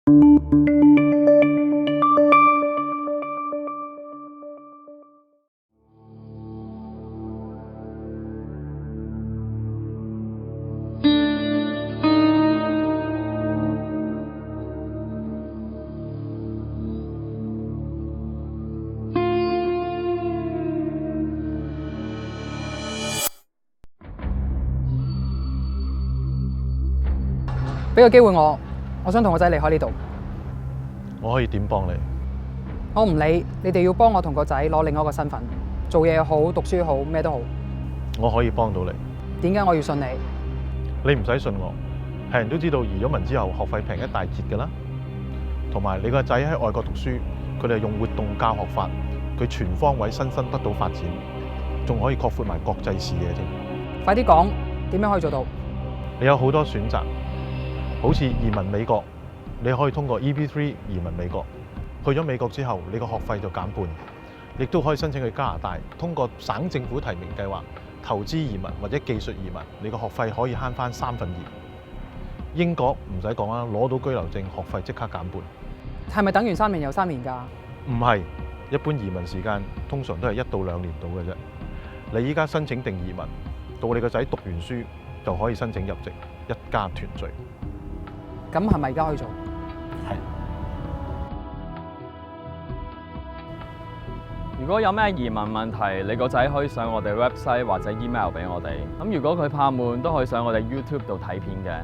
俾個機會我想同個仔離開呢度。我可以點幫你？我唔理，你哋要幫我同個仔攞另外一個身份，做嘢好，讀書好，咩都好。我可以幫到你。點解我要信你？你唔使信我，係人都知道移咗民之後學費平一大截㗎啦。同埋你個仔喺外國讀書，佢哋用活動教學法，佢全方位身心得到發展，仲可以擴闊埋國際視野添。快啲講，點樣可以做到？你有好多選擇。好似移民美國，你可以通過 EB3 移民美國。去咗美國之後，你個學費就減半，亦都可以申請去加拿大，通過省政府提名計劃投資移民或者技術移民，你個學費可以慳翻2/3。英國唔使講啦，攞到居留證，學費即刻減半。係咪等完3年又3年㗎？唔係，一般移民時間通常都係1到2年到嘅啫。你依家申請定移民，到你個仔讀完書就可以申請入籍，一家團聚。咁係咪而家可以做？係。如果有咩移民問題，你個仔可以上我哋 website 或者 email 俾我哋。咁如果佢怕悶，都可以上我哋 YouTube 度睇片嘅。